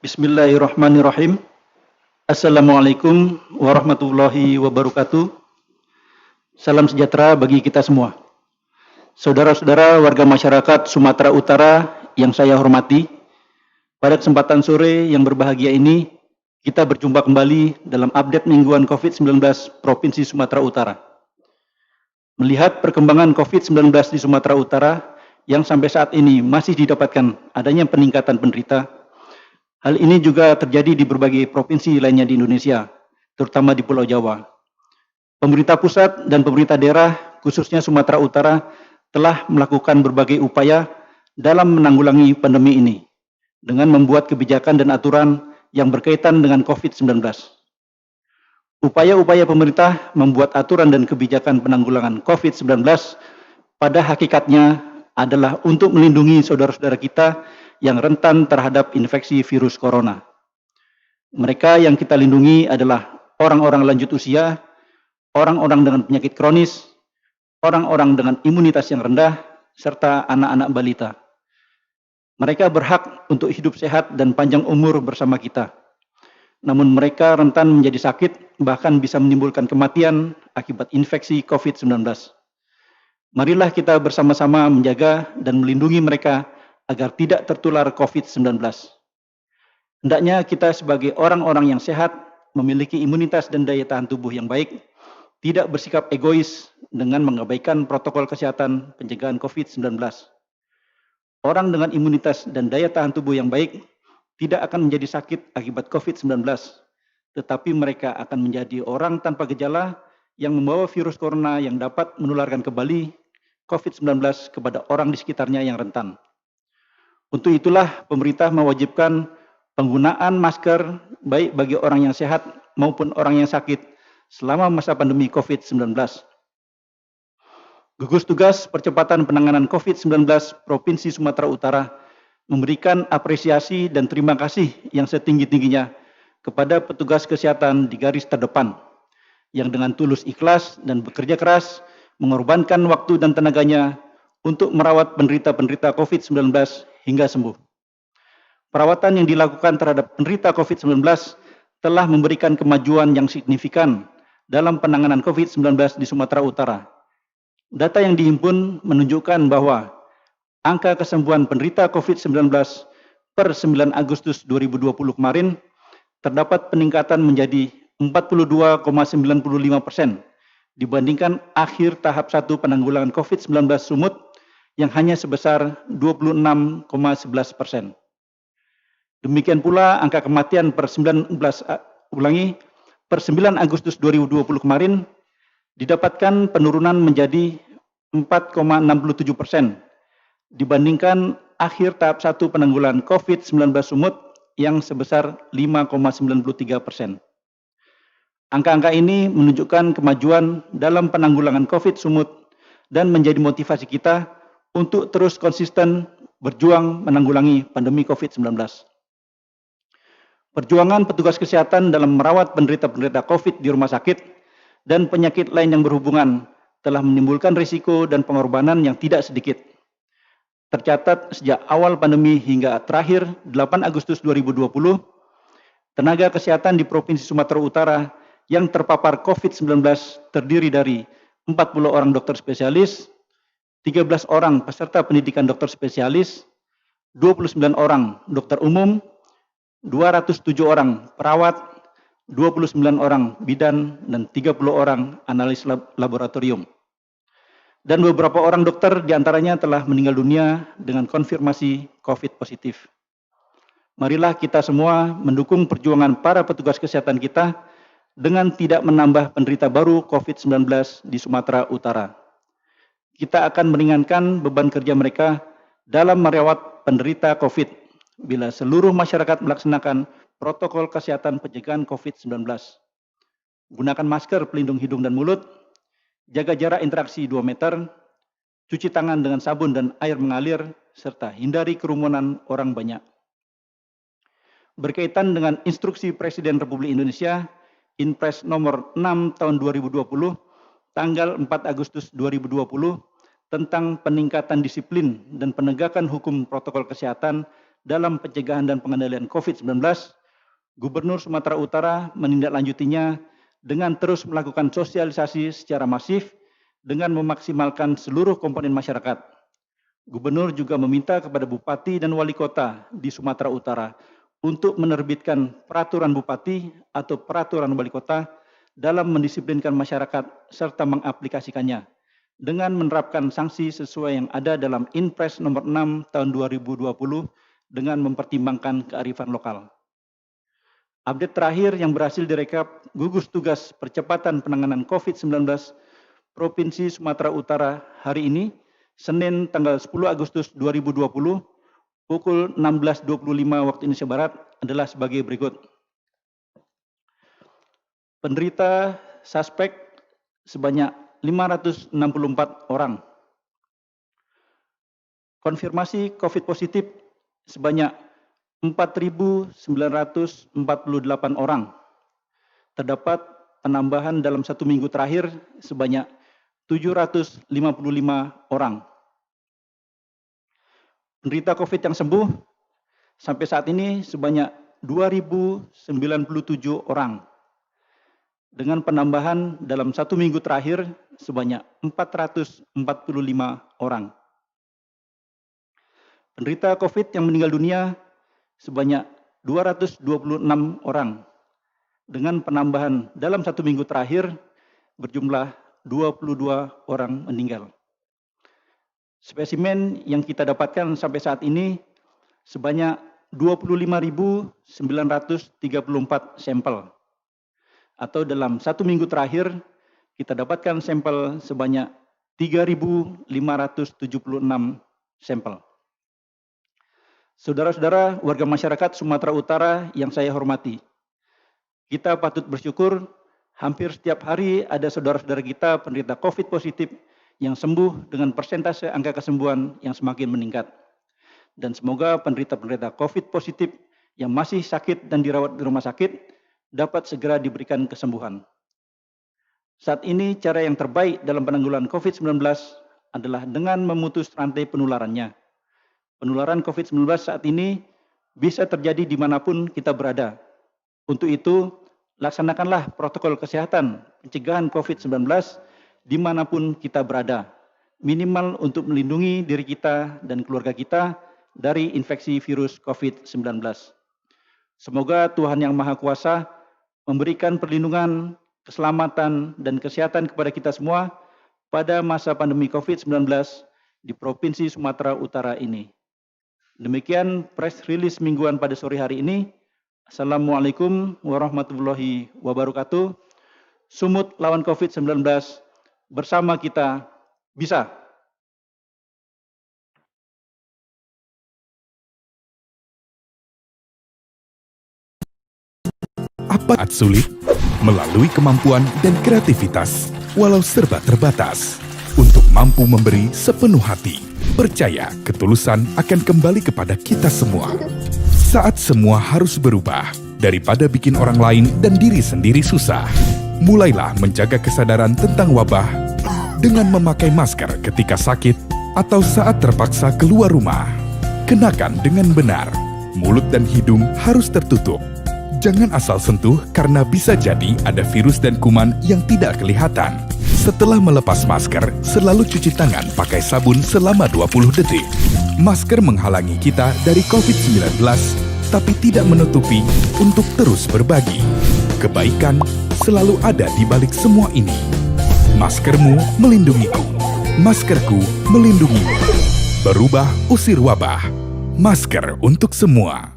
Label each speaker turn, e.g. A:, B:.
A: Bismillahirrahmanirrahim. Assalamualaikum warahmatullahi wabarakatuh. Salam sejahtera bagi kita semua. Saudara-saudara warga masyarakat Sumatera Utara yang saya hormati, pada kesempatan sore yang berbahagia ini, kita berjumpa kembali dalam update mingguan COVID-19 Provinsi Sumatera Utara. Melihat perkembangan COVID-19 di Sumatera Utara yang sampai saat ini masih didapatkan adanya peningkatan penderita, hal ini juga terjadi di berbagai provinsi lainnya di Indonesia, terutama di Pulau Jawa. Pemerintah pusat dan pemerintah daerah, khususnya Sumatera Utara, telah melakukan berbagai upaya dalam menanggulangi pandemi ini, dengan membuat kebijakan dan aturan yang berkaitan dengan COVID-19. Upaya-upaya pemerintah membuat aturan dan kebijakan penanggulangan COVID-19 pada hakikatnya adalah untuk melindungi saudara-saudara kita yang rentan terhadap infeksi virus corona. Mereka yang kita lindungi adalah orang-orang lanjut usia, orang-orang dengan penyakit kronis, orang-orang dengan imunitas yang rendah, serta anak-anak balita. Mereka berhak untuk hidup sehat dan panjang umur bersama kita. Namun mereka rentan menjadi sakit, bahkan bisa menimbulkan kematian akibat infeksi COVID-19. Marilah kita bersama-sama menjaga dan melindungi mereka agar tidak tertular COVID-19. Hendaknya kita sebagai orang-orang yang sehat, memiliki imunitas dan daya tahan tubuh yang baik, tidak bersikap egois dengan mengabaikan protokol kesehatan pencegahan COVID-19. Orang dengan imunitas dan daya tahan tubuh yang baik tidak akan menjadi sakit akibat COVID-19, tetapi mereka akan menjadi orang tanpa gejala yang membawa virus corona yang dapat menularkan kembali COVID-19 kepada orang di sekitarnya yang rentan. Untuk itulah pemerintah mewajibkan penggunaan masker baik bagi orang yang sehat maupun orang yang sakit selama masa pandemi COVID-19. Gugus Tugas Percepatan Penanganan COVID-19 Provinsi Sumatera Utara memberikan apresiasi dan terima kasih yang setinggi-tingginya kepada petugas kesehatan di garis terdepan yang dengan tulus ikhlas dan bekerja keras mengorbankan waktu dan tenaganya untuk merawat penderita-penderita COVID-19 hingga sembuh. Perawatan yang dilakukan terhadap penderita COVID-19 telah memberikan kemajuan yang signifikan dalam penanganan COVID-19 di Sumatera Utara. Data yang dihimpun menunjukkan bahwa angka kesembuhan penderita COVID-19 per 9 Agustus 2020 kemarin terdapat peningkatan menjadi 42,95% dibandingkan akhir tahap 1 penanggulangan COVID-19 Sumut yang hanya sebesar 26,11%. Demikian pula angka kematian per 9 Agustus 2020 kemarin didapatkan penurunan menjadi 4,67% dibandingkan akhir tahap 1 penanggulangan COVID-19 Sumut yang sebesar 5,93%. Angka-angka ini menunjukkan kemajuan dalam penanggulangan COVID Sumut dan menjadi motivasi kita untuk terus konsisten berjuang menanggulangi pandemi COVID-19. Perjuangan petugas kesehatan dalam merawat penderita-penderita COVID di rumah sakit dan penyakit lain yang berhubungan telah menimbulkan risiko dan pengorbanan yang tidak sedikit. Tercatat sejak awal pandemi hingga terakhir 8 Agustus 2020, tenaga kesehatan di Provinsi Sumatera Utara yang terpapar COVID-19 terdiri dari 40 orang dokter spesialis, 13 orang peserta pendidikan dokter spesialis, 29 orang dokter umum, 207 orang perawat, 29 orang bidan, dan 30 orang analis laboratorium. Dan beberapa orang dokter diantaranya telah meninggal dunia dengan konfirmasi COVID positif. Marilah kita semua mendukung perjuangan para petugas kesehatan kita dengan tidak menambah penderita baru COVID-19 di Sumatera Utara. Kita akan meringankan beban kerja mereka dalam merawat penderita COVID bila seluruh masyarakat melaksanakan protokol kesehatan pencegahan COVID-19. Gunakan masker pelindung hidung dan mulut, jaga jarak interaksi 2 meter, cuci tangan dengan sabun dan air mengalir, serta hindari kerumunan orang banyak. Berkaitan dengan instruksi Presiden Republik Indonesia, Inpres nomor 6 tahun 2020, tanggal 4 Agustus 2020 tentang peningkatan disiplin dan penegakan hukum protokol kesehatan dalam pencegahan dan pengendalian COVID-19, Gubernur Sumatera Utara menindaklanjutinya dengan terus melakukan sosialisasi secara masif dengan memaksimalkan seluruh komponen masyarakat. Gubernur juga meminta kepada Bupati dan Wali Kota di Sumatera Utara untuk menerbitkan peraturan Bupati atau peraturan Wali Kota dalam mendisiplinkan masyarakat serta mengaplikasikannya dengan menerapkan sanksi sesuai yang ada dalam Inpres nomor 6 tahun 2020 dengan mempertimbangkan kearifan lokal. Update terakhir yang berhasil direkap gugus tugas percepatan penanganan COVID-19 Provinsi Sumatera Utara hari ini, Senin tanggal 10 Agustus 2020, pukul 16.25 waktu Indonesia Barat adalah sebagai berikut. Penderita suspek sebanyak 564 orang. Konfirmasi COVID positif sebanyak 4.948 orang. Terdapat penambahan dalam 1 minggu terakhir sebanyak 755 orang. Penderita COVID yang sembuh sampai saat ini sebanyak 2.097 orang. Dengan penambahan dalam 1 minggu terakhir sebanyak 445 orang. Penderita COVID yang meninggal dunia sebanyak 226 orang. Dengan penambahan dalam 1 minggu terakhir berjumlah 22 orang meninggal. Spesimen yang kita dapatkan sampai saat ini sebanyak 25.934 sampel. Atau dalam 1 minggu terakhir kita dapatkan sampel sebanyak 3.576 sampel. Saudara-saudara warga masyarakat Sumatera Utara yang saya hormati, kita patut bersyukur hampir setiap hari ada saudara-saudara kita penderita COVID positif yang sembuh dengan persentase angka kesembuhan yang semakin meningkat. Dan semoga penderita-penderita COVID positif yang masih sakit dan dirawat di rumah sakit dapat segera diberikan kesembuhan. Saat ini cara yang terbaik dalam penanggulangan COVID-19 adalah dengan memutus rantai penularannya. Penularan COVID-19 saat ini bisa terjadi dimanapun kita berada. Untuk itu, laksanakanlah protokol kesehatan pencegahan COVID-19 dimanapun kita berada, minimal untuk melindungi diri kita dan keluarga kita dari infeksi virus COVID-19. Semoga Tuhan Yang Maha Kuasa memberikan perlindungan, keselamatan, dan kesehatan kepada kita semua pada masa pandemi COVID-19 di Provinsi Sumatera Utara ini. Demikian press release mingguan pada sore hari ini. Assalamualaikum warahmatullahi wabarakatuh. Sumut lawan COVID-19, bersama kita bisa.
B: Apa sulit? Melalui kemampuan dan kreativitas, walau serba terbatas, untuk mampu memberi sepenuh hati, percaya ketulusan akan kembali kepada kita semua. Saat semua harus berubah, daripada bikin orang lain dan diri sendiri susah, mulailah menjaga kesadaran tentang wabah dengan memakai masker ketika sakit atau saat terpaksa keluar rumah. Kenakan dengan benar, mulut dan hidung harus tertutup. Jangan asal sentuh karena bisa jadi ada virus dan kuman yang tidak kelihatan. Setelah melepas masker, selalu cuci tangan pakai sabun selama 20 detik. Masker menghalangi kita dari COVID-19, tapi tidak menutupi untuk terus berbagi. Kebaikan selalu ada di balik semua ini. Maskermu melindungiku, maskerku melindungimu. Berubah usir wabah. Masker untuk semua.